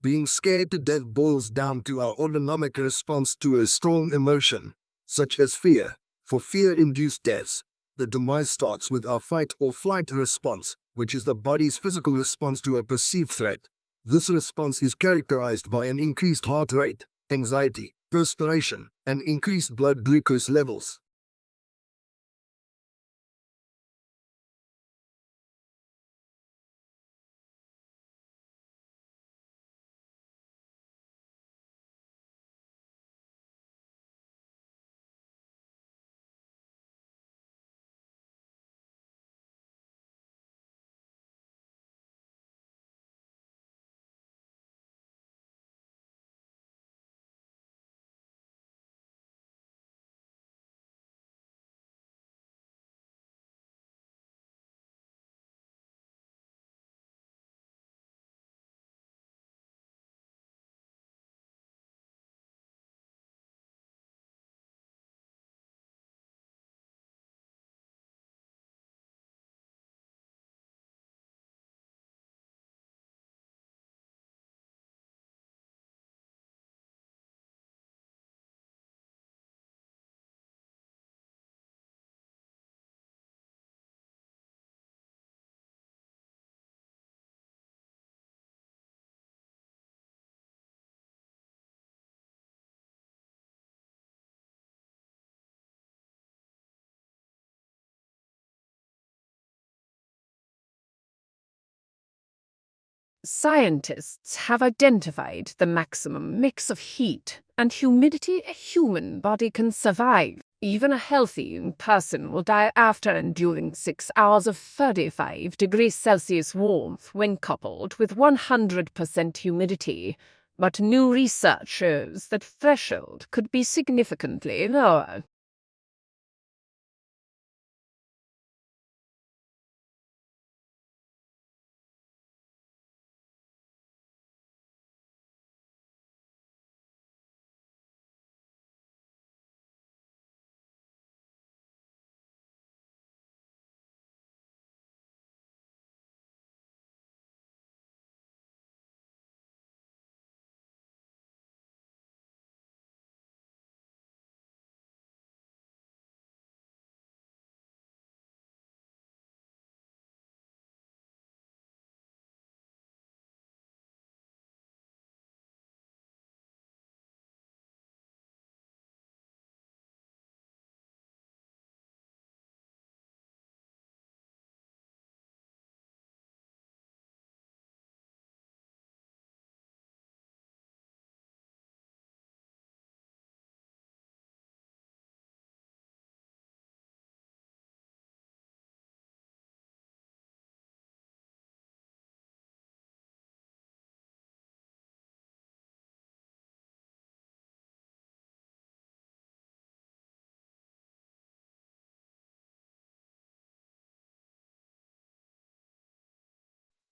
Being scared to death boils down to our autonomic response to a strong emotion, such as fear. For fear-induced deaths, the demise starts with our fight or flight response, which is the body's physical response to a perceived threat. This response is characterized by an increased heart rate, anxiety, perspiration, and increased blood glucose levels. Scientists have identified the maximum mix of heat and humidity a human body can survive. Even a healthy person will die after enduring 6 hours of 35 degrees Celsius warmth when coupled with 100% humidity. But new research shows that threshold could be significantly lower.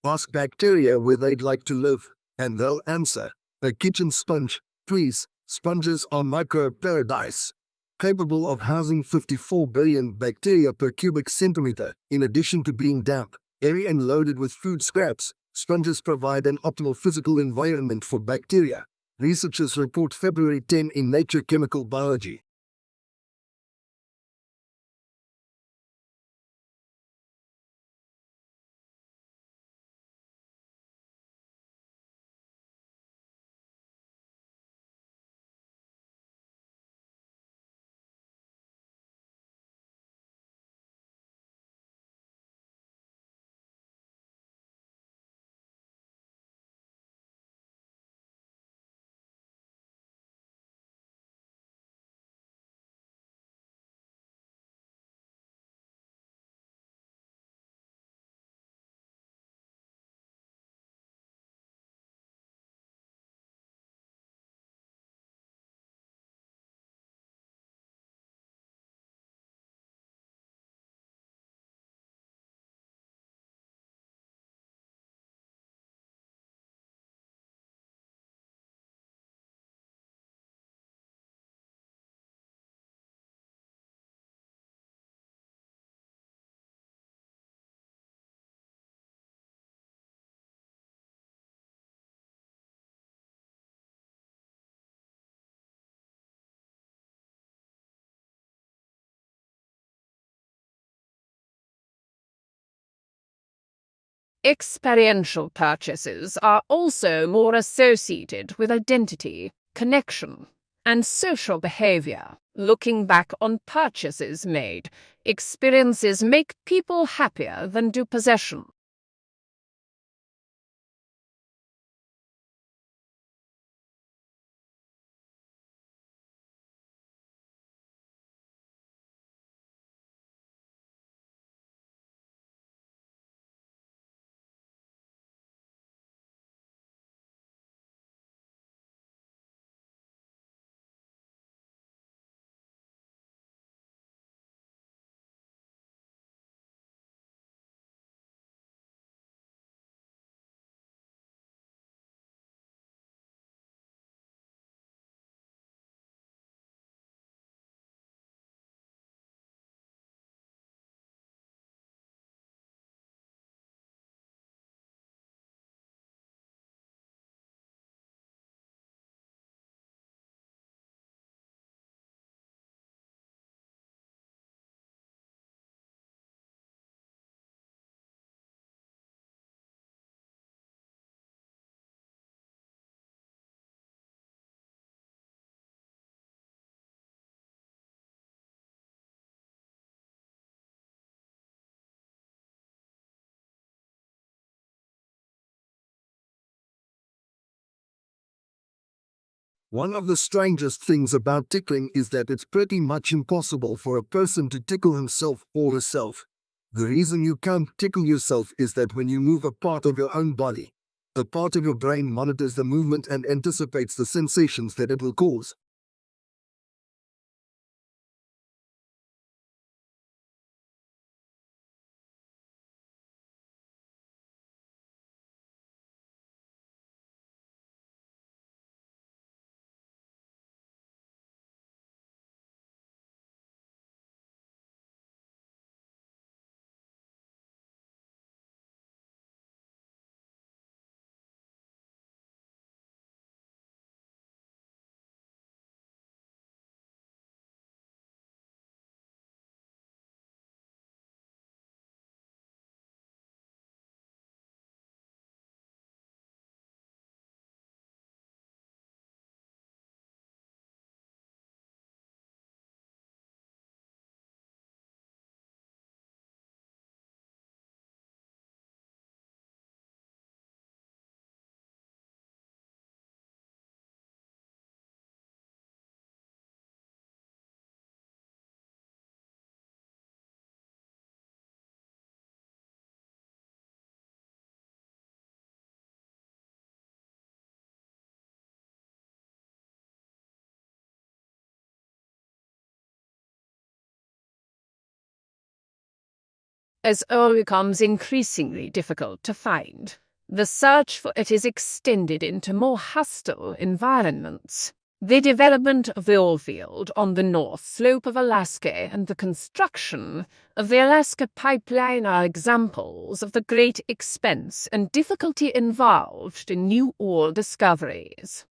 Ask bacteria where they'd like to live, and they'll answer. A kitchen sponge. Please, sponges are micro-paradise, capable of housing 54 billion bacteria per cubic centimeter. In addition to being damp, airy and loaded with food scraps, sponges provide an optimal physical environment for bacteria. Researchers report February 10 in Nature Chemical Biology. Experiential purchases are also more associated with identity, connection, and social behavior. Looking back on purchases made, experiences make people happier than do possession. One of the strangest things about tickling is that it's pretty much impossible for a person to tickle himself or herself. The reason you can't tickle yourself is that when you move a part of your own body, a part of your brain monitors the movement and anticipates the sensations that it will cause. As oil becomes increasingly difficult to find, the search for it is extended into more hostile environments. The development of the oil field on the north slope of Alaska and the construction of the Alaska pipeline are examples of the great expense and difficulty involved in new oil discoveries.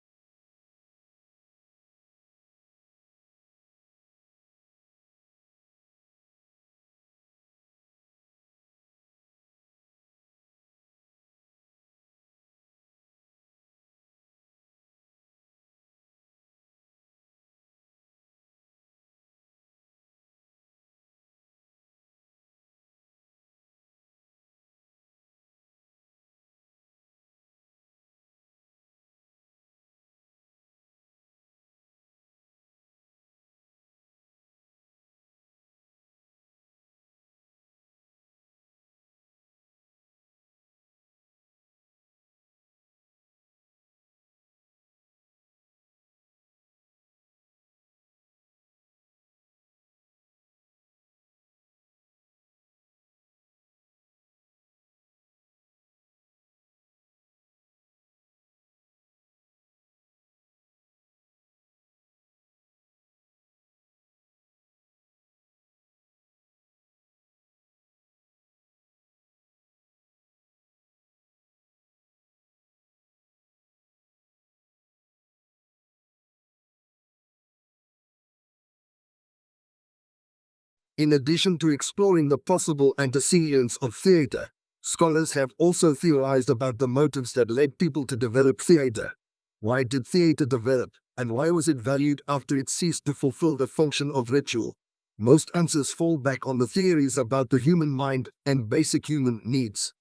In addition to exploring the possible antecedents of theater, Scholars have also theorized about the motives that led people to develop theater. Why did theater develop, and why was it valued after it ceased to fulfill the function of ritual? Most answers fall back on the theories about the human mind and basic human needs.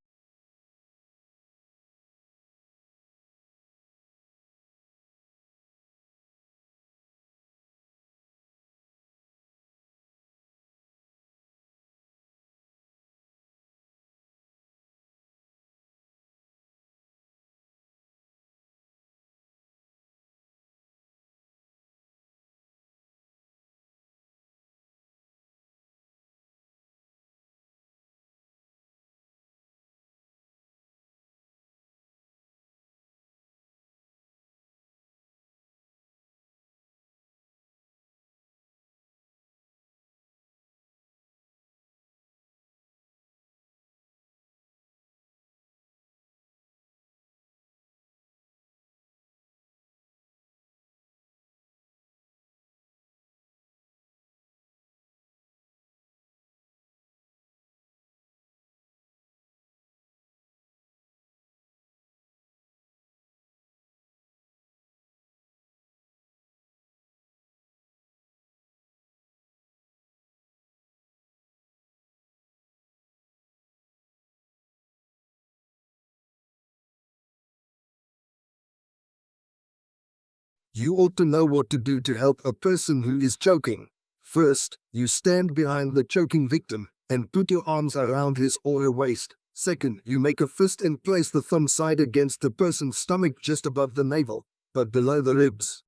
You ought to know what to do to help a person who is choking. First, you stand behind the choking victim and put your arms around his or her waist. Second, you make a fist and place the thumb side against the person's stomach just above the navel, but below the ribs.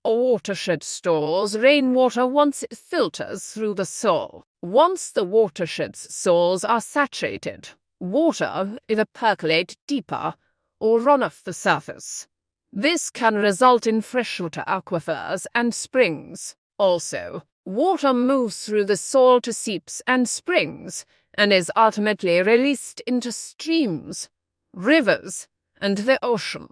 Watershed stores rainwater once it filters through the soil. Once the watershed's soils are saturated, water either percolate deeper or run off the surface. This can result in freshwater aquifers and springs. Also, water moves through the soil to seeps and springs and is ultimately released into streams, rivers, and the ocean.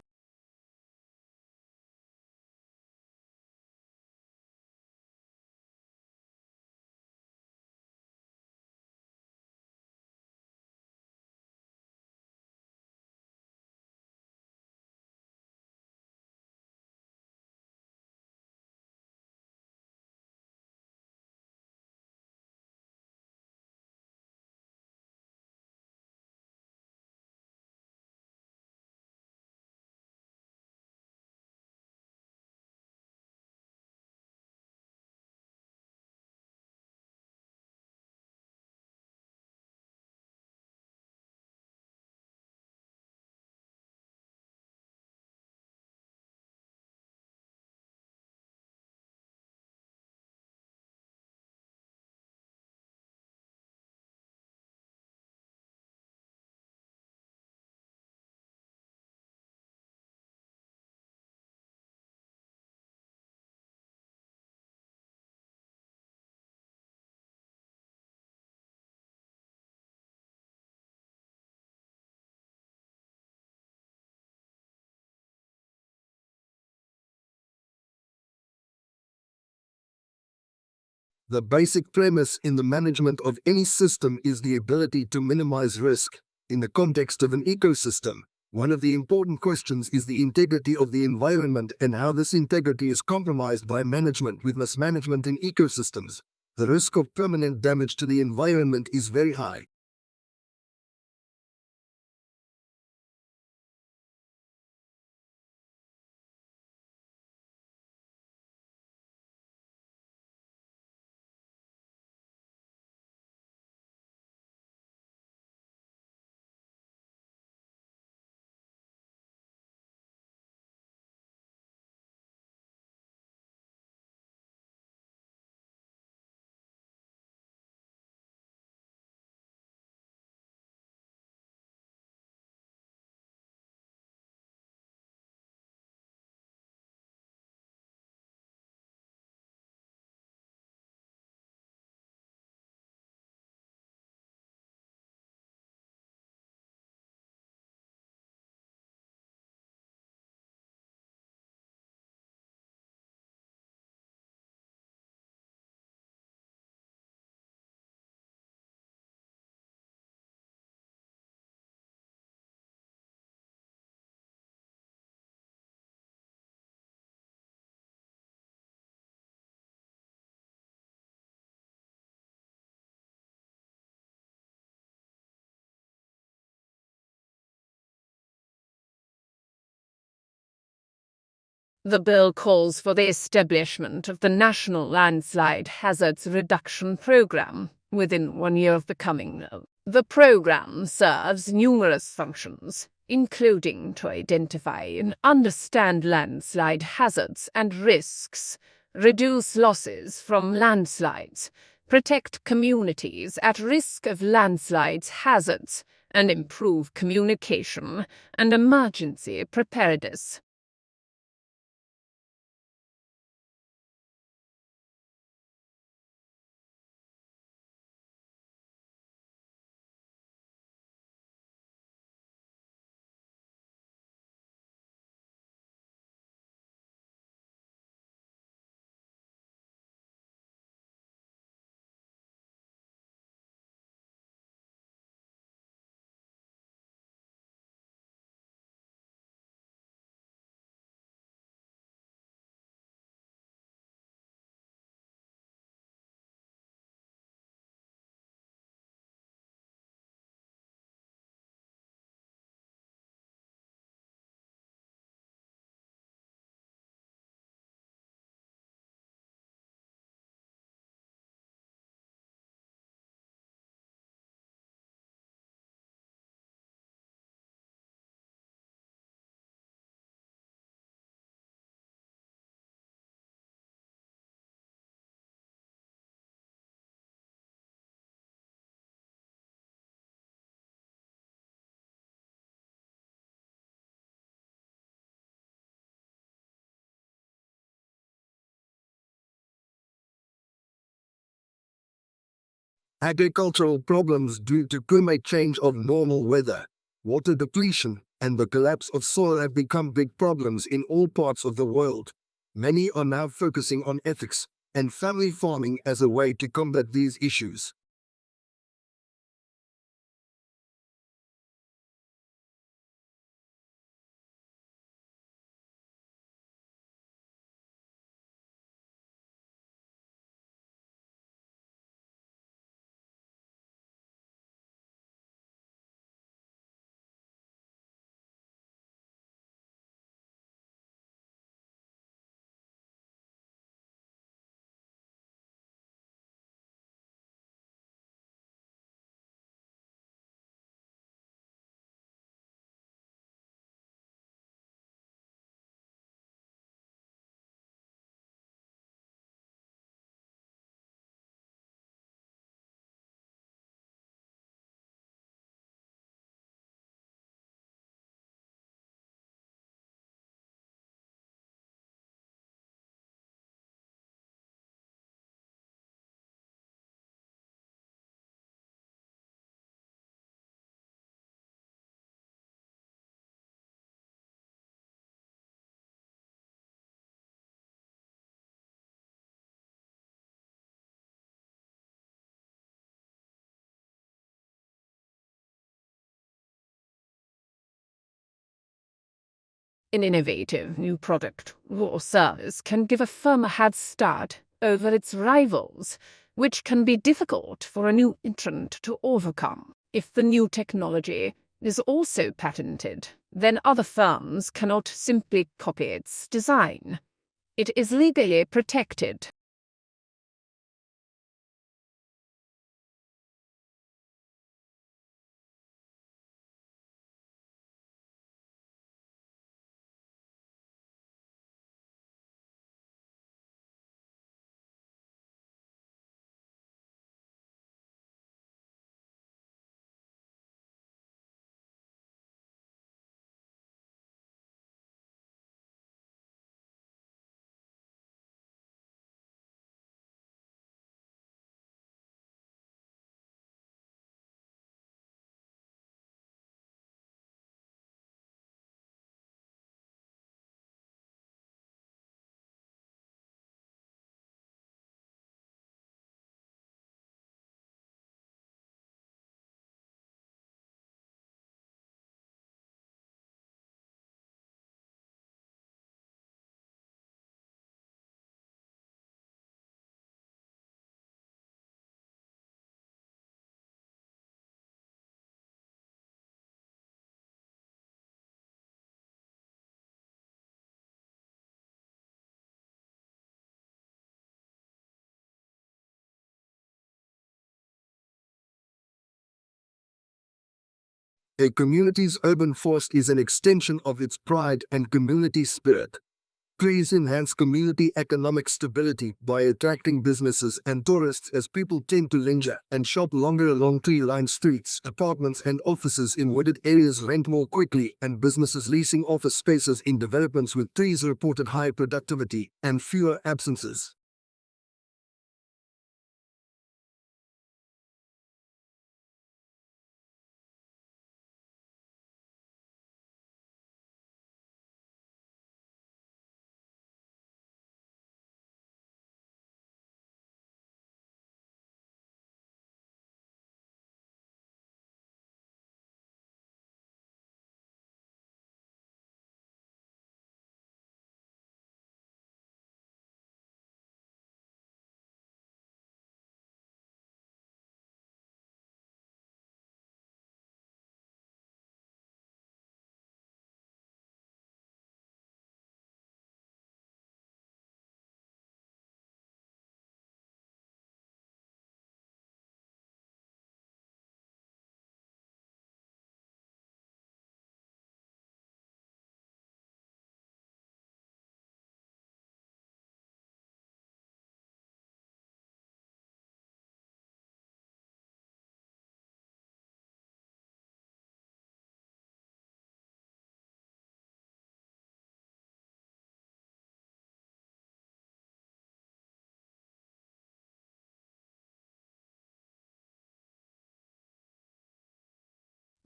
The basic premise in the management of any system is the ability to minimize risk. In the context of an ecosystem, one of the important questions is the integrity of the environment and how this integrity is compromised by management with mismanagement in ecosystems. The risk of permanent damage to the environment is very high. The bill calls for the establishment of the National Landslide Hazards Reduction Program within 1 year of becoming law. The program serves numerous functions, including to identify and understand landslide hazards and risks, reduce losses from landslides, protect communities at risk of landslides hazards, and improve communication and emergency preparedness. Agricultural problems due to climate change of normal weather, water depletion, and the collapse of soil have become big problems in all parts of the world. Many are now focusing on ethics and family farming as a way to combat these issues. An innovative new product or service can give a firm a head start over its rivals, which can be difficult for a new entrant to overcome. If the new technology is also patented, then other firms cannot simply copy its design. It is legally protected. A community's urban force is an extension of its pride and community spirit. Trees enhance community economic stability by attracting businesses and tourists as people tend to linger and shop longer along tree-lined streets. Apartments and offices in wooded areas rent more quickly, and businesses leasing office spaces in developments with trees reported higher productivity and fewer absences.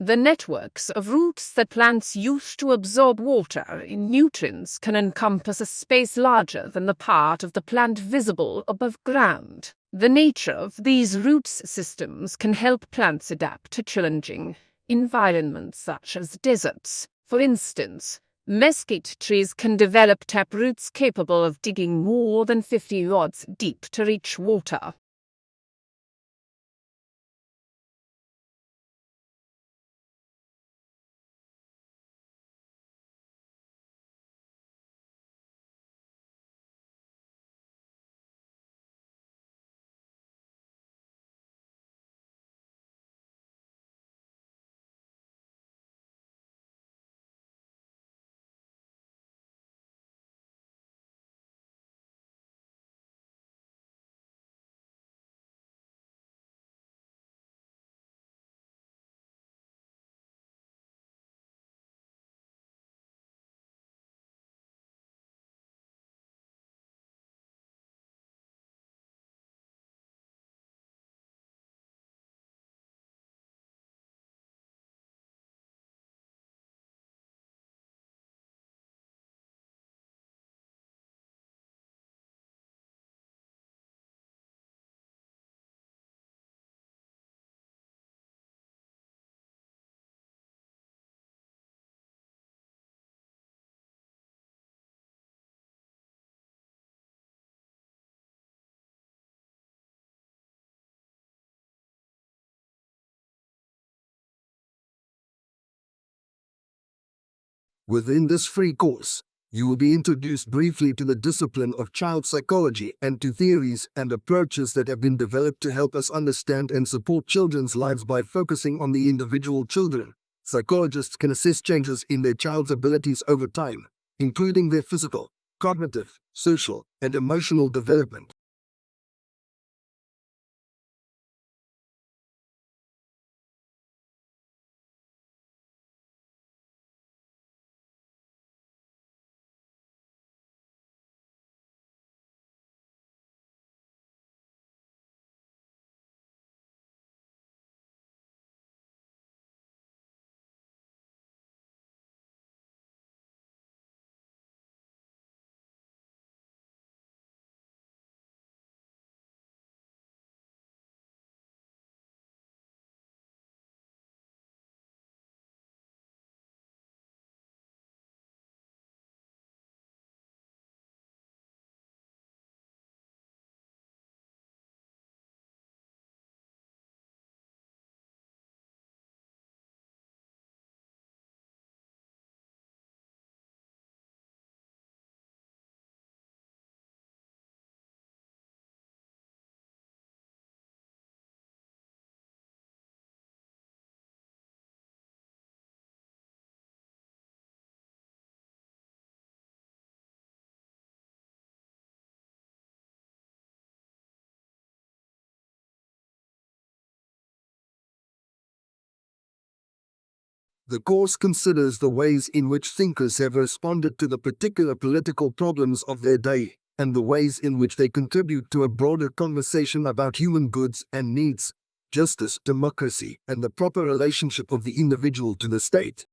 The networks of roots that plants use to absorb water and nutrients can encompass a space larger than the part of the plant visible above ground. The nature of these root systems can help plants adapt to challenging environments such as deserts. For instance, mesquite trees can develop taproots capable of digging more than 50 yards deep to reach water. Within this free course, you will be introduced briefly to the discipline of child psychology and to theories and approaches that have been developed to help us understand and support children's lives by focusing on the individual children. Psychologists can assess changes in their child's abilities over time, including their physical, cognitive, social, and emotional development. The course considers the ways in which thinkers have responded to the particular political problems of their day, and the ways in which they contribute to a broader conversation about human goods and needs, justice, democracy, and the proper relationship of the individual to the state.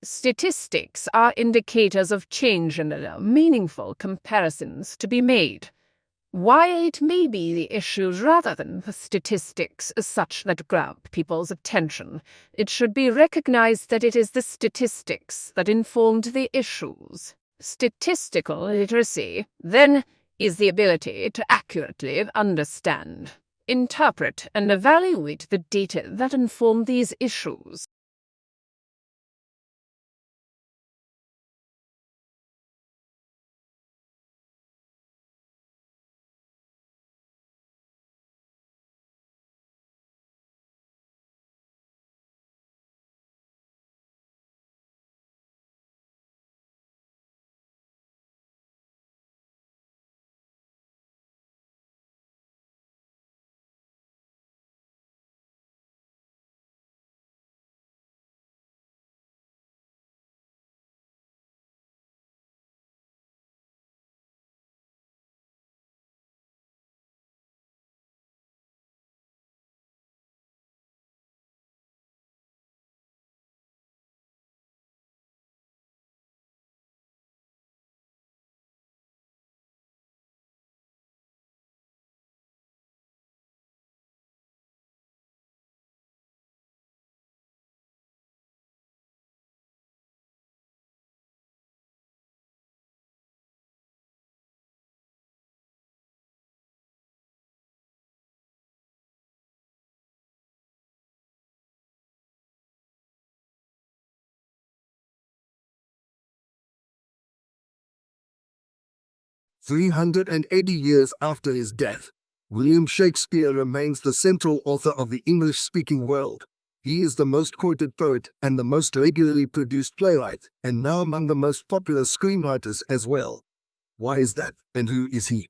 Statistics are indicators of change and allow meaningful comparisons to be made. Why it may be the issues rather than the statistics as such that grab people's attention, it should be recognized that it is the statistics that informed the issues. Statistical literacy, then, is the ability to accurately understand, interpret, and evaluate the data that inform these issues. 380 years after his death, William Shakespeare remains the central author of the English-speaking world. He is the most quoted poet and the most regularly produced playwright, and now among the most popular screenwriters as well. Why is that, and who is he?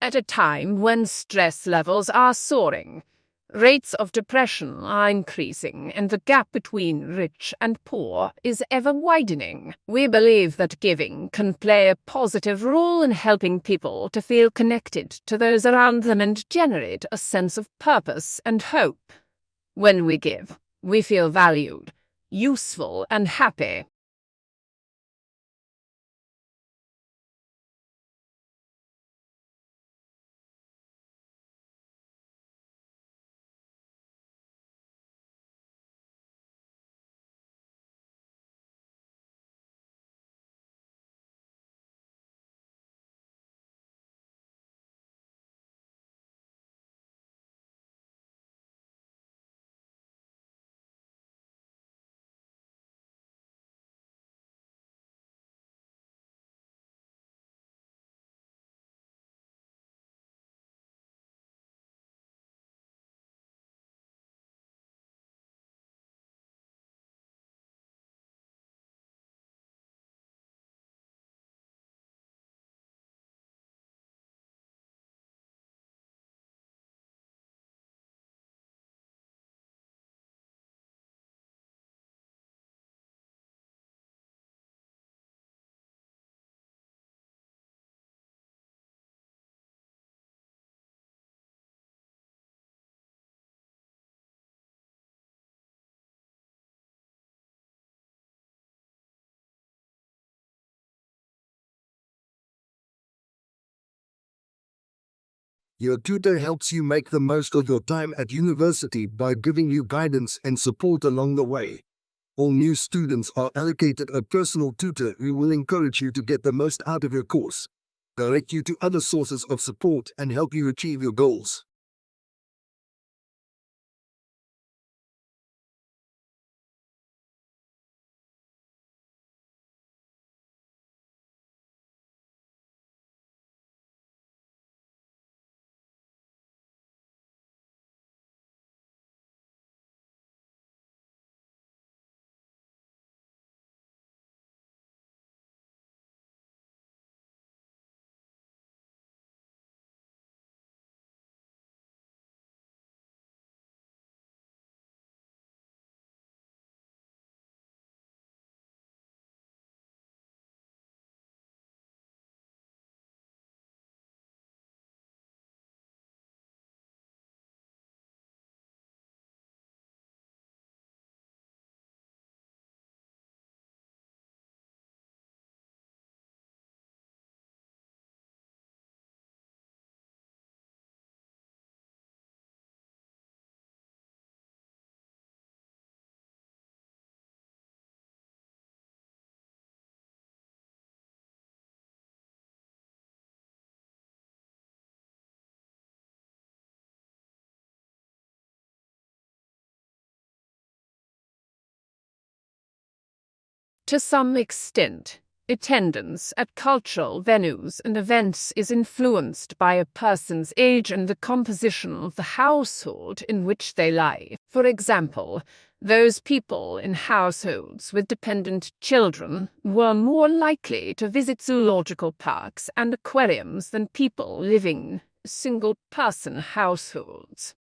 At a time when stress levels are soaring, rates of depression are increasing, and the gap between rich and poor is ever widening, we believe that giving can play a positive role in helping people to feel connected to those around them and generate a sense of purpose and hope. When we give, we feel valued, useful, and happy. Your tutor helps you make the most of your time at university by giving you guidance and support along the way. All new students are allocated a personal tutor who will encourage you to get the most out of your course, direct you to other sources of support, and help you achieve your goals. To some extent, attendance at cultural venues and events is influenced by a person's age and the composition of the household in which they live. For example, those people in households with dependent children were more likely to visit zoological parks and aquariums than people living in single-person households.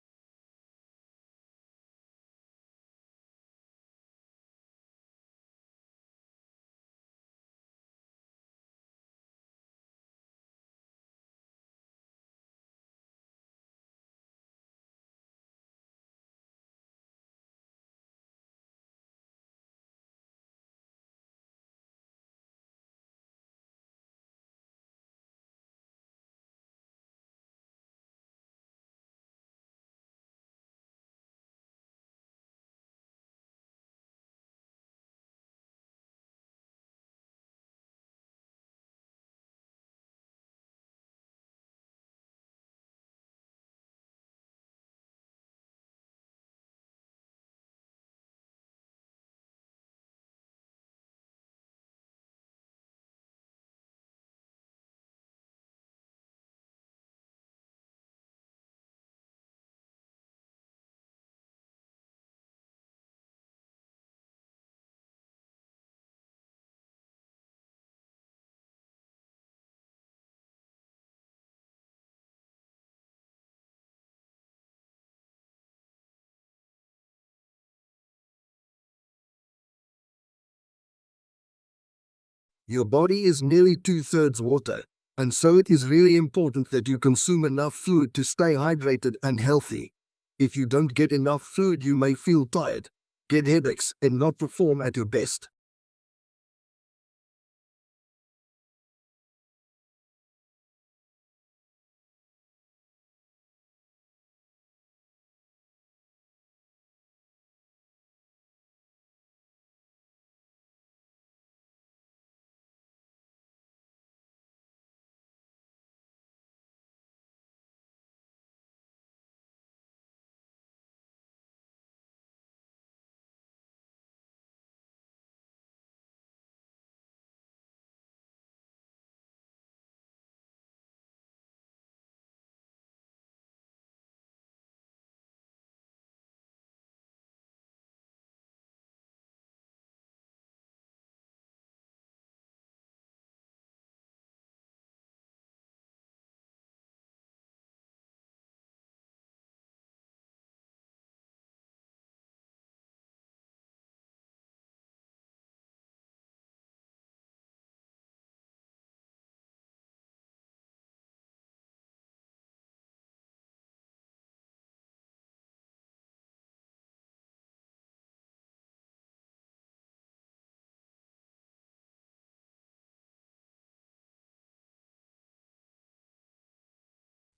Your body is nearly 2/3 water, and so it is really important that you consume enough fluid to stay hydrated and healthy. If you don't get enough fluid, you may feel tired, get headaches, and not perform at your best.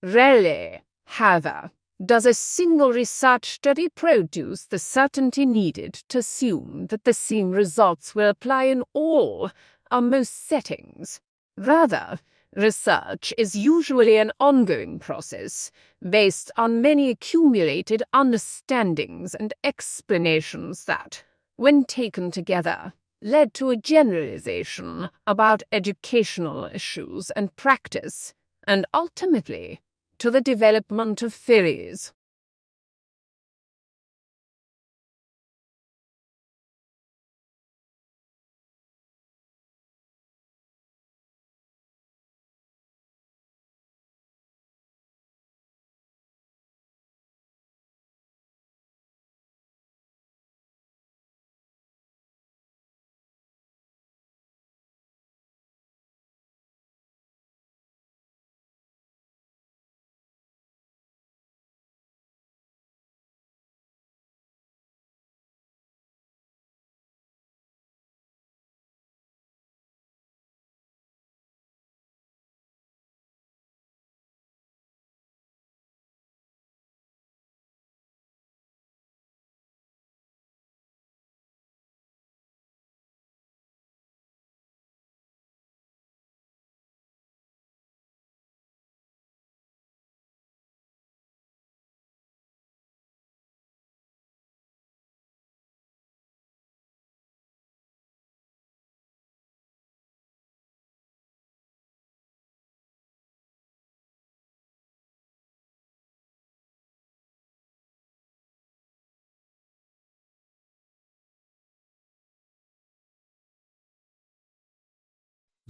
Rarely, however, does a single research study produce the certainty needed to assume that the same results will apply in all or most settings. Rather, research is usually an ongoing process based on many accumulated understandings and explanations that, when taken together, led to a generalization about educational issues and practice, and ultimately to the development of theories.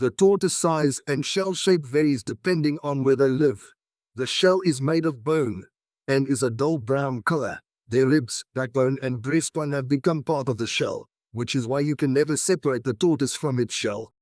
The tortoise size and shell shape varies depending on where they live. The shell is made of bone and is a dull brown color. Their ribs, backbone and breastbone have become part of the shell, which is why you can never separate the tortoise from its shell.